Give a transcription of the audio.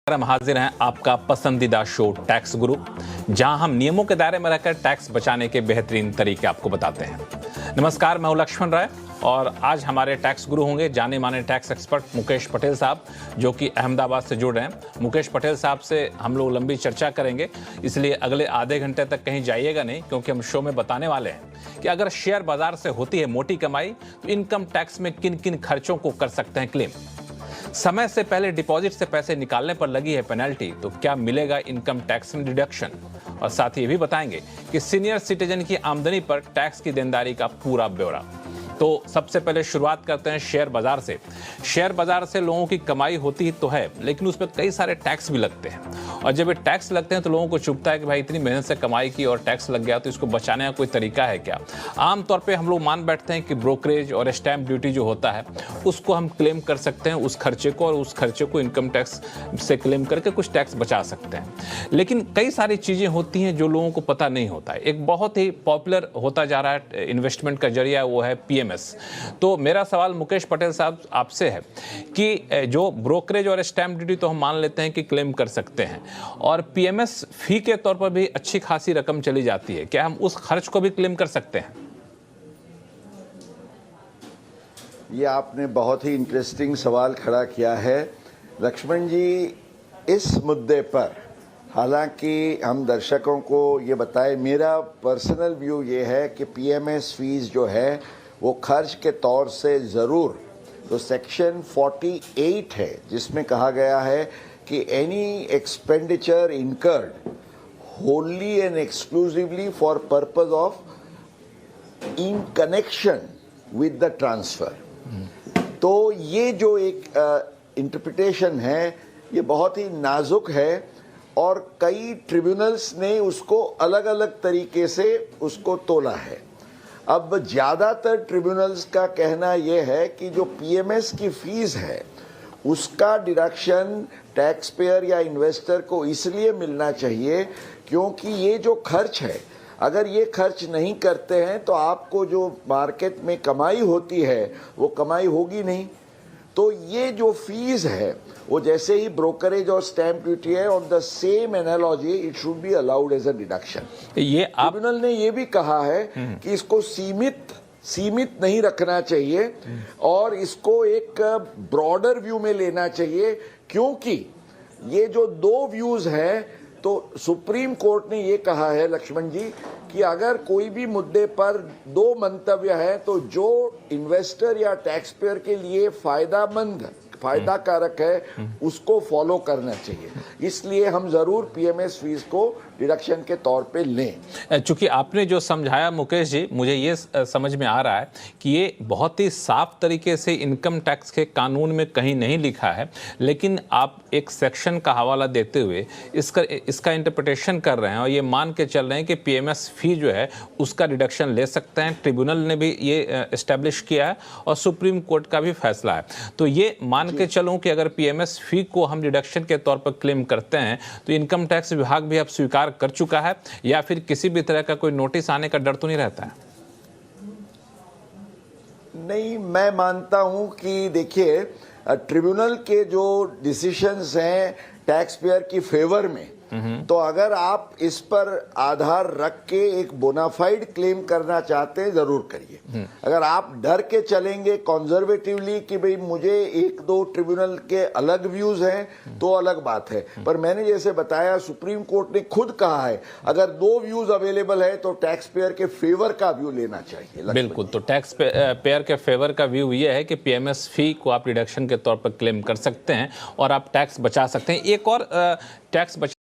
हम हाजिर हैं आपका पसंदीदा शो टैक्स गुरु, जहां हम नियमों के दायरे में रहकर टैक्स बचाने के बेहतरीन तरीके आपको बताते हैं। नमस्कार, मैं हूं लक्ष्मण राय और आज हमारे टैक्स गुरु होंगे जाने माने टैक्स एक्सपर्ट मुकेश पटेल साहब, जो कि अहमदाबाद से जुड़ रहे हैं। मुकेश पटेल साहब से हम लोग लंबी चर्चा करेंगे, इसलिए अगले आधे घंटे तक कहीं जाइएगा नहीं, क्योंकि हम शो में बताने वाले हैं कि अगर शेयर बाजार से होती है मोटी कमाई तो इनकम टैक्स में किन किन खर्चों को कर सकते हैं क्लेम। समय से पहले डिपॉजिट से पैसे निकालने पर लगी है पेनल्टी, तो क्या मिलेगा इनकम टैक्स में डिडक्शन। और साथ ही ये भी बताएंगे कि सीनियर सिटीजन की आमदनी पर टैक्स की देनदारी का पूरा ब्यौरा। तो सबसे पहले शुरुआत करते हैं शेयर बाजार से। शेयर बाजार से लोगों की कमाई होती तो है, लेकिन उस पर कई सारे टैक्स भी लगते हैं, और जब ये टैक्स लगते हैं तो लोगों को चुभता है कि भाई इतनी मेहनत से कमाई की और टैक्स लग गया, तो इसको बचाने का कोई तरीका है क्या। आमतौर पे हम लोग मान बैठते हैं कि ब्रोकरेज और स्टैंप ड्यूटी जो होता है उसको हम क्लेम कर सकते हैं, उस खर्चे को, और उस खर्चे को इनकम टैक्स से क्लेम करके कुछ टैक्स बचा सकते हैं। लेकिन कई सारी चीज़ें होती हैं जो लोगों को पता नहीं होता है। एक बहुत ही पॉपुलर होता जा रहा है इन्वेस्टमेंट का जरिया, वो है PMS। तो मेरा सवाल मुकेश पटेल साहब आपसे है कि जो ब्रोकरेज और स्टैंप ड्यूटी तो हम मान लेते हैं कि क्लेम कर सकते हैं, और PMS फी के तौर पर भी अच्छी खासी रकम चली जाती है, क्या हम उस खर्च को भी क्लेम कर सकते हैं? ये आपने बहुत ही इंटरेस्टिंग सवाल खड़ा किया है लक्ष्मण जी। इस मुद्दे पर हालांकि हम दर्शकों को ये बताएं, मेरा पर्सनल व्यू ये है कि PMS फीस जो है वो खर्च के तौर से ज़रूर, तो सेक्शन 48 है जिसमें कहा गया है कि any expenditure incurred wholly and exclusively for purpose of in connection with the transfer। तो ये जो एक इंटरप्रिटेशन है ये बहुत ही नाजुक है, और कई ट्रिब्यूनल्स ने उसको अलग अलग तरीके से उसको तोला है। अब ज़्यादातर ट्रिब्यूनल्स का कहना यह है कि जो PMS की फीस है उसका डिडक्शन टैक्स पेयर या इन्वेस्टर को इसलिए मिलना चाहिए क्योंकि ये जो खर्च है, अगर ये खर्च नहीं करते हैं तो आपको जो मार्केट में कमाई होती है वो कमाई होगी नहीं। तो ये जो फीस है वो जैसे ही ब्रोकरेज और स्टैंप ड्यूटी है, on the same analogy it should be allowed as a deduction. ये ट्रिब्यूनल ने ये भी कहा है कि इसको सीमित नहीं रखना चाहिए और इसको एक ब्रॉडर व्यू में लेना चाहिए, क्योंकि ये जो दो व्यूज हैं, तो सुप्रीम कोर्ट ने ये कहा है लक्ष्मण जी कि अगर कोई भी मुद्दे पर दो मंतव्य है तो जो इन्वेस्टर या टैक्स पेयर के लिए फायदा कारक है उसको फॉलो करना चाहिए। इसलिए हम जरूर PMS फीस को डिडक्शन के तौर पे लें। चूंकि आपने जो समझाया मुकेश जी, मुझे ये समझ में आ रहा है कि ये बहुत ही साफ तरीके से इनकम टैक्स के कानून में कहीं नहीं लिखा है, लेकिन आप एक सेक्शन का हवाला देते हुए इसका इंटरप्रिटेशन कर रहे हैं और ये मान के चल रहे हैं कि PMS फी जो है उसका डिडक्शन ले सकते हैं। ट्रिब्यूनल ने भी ये एस्टेब्लिश किया है और सुप्रीम कोर्ट का भी फैसला है। तो ये मान के चलूं कि अगर PMS फी को हम डिडक्शन के तौर पर क्लेम करते हैं तो इनकम टैक्स विभाग भी अब स्वीकार कर चुका है, या फिर किसी भी तरह का कोई नोटिस आने का डर तो नहीं रहता है? नहीं, मैं मानता हूं कि देखिए ट्रिब्यूनल के जो डिसीजंस हैं टैक्स पेयर की फेवर में, तो अगर आप इस पर आधार रख के एक बोनाफाइड क्लेम करना चाहते हैं जरूर करिए। अगर आप डर के चलेंगे कंजर्वेटिवली कि भाई मुझे एक दो ट्रिब्यूनल के अलग व्यूज हैं तो अलग बात है, पर मैंने जैसे बताया सुप्रीम कोर्ट ने खुद कहा है अगर दो व्यूज अवेलेबल है तो टैक्स पेयर के फेवर का व्यू लेना चाहिए। बिल्कुल, तो टैक्स पेयर के फेवर का व्यू ये है कि PMS फी को आप डिडक्शन के तौर पर क्लेम कर सकते हैं और आप टैक्स बचा सकते हैं। एक और टैक्स बचा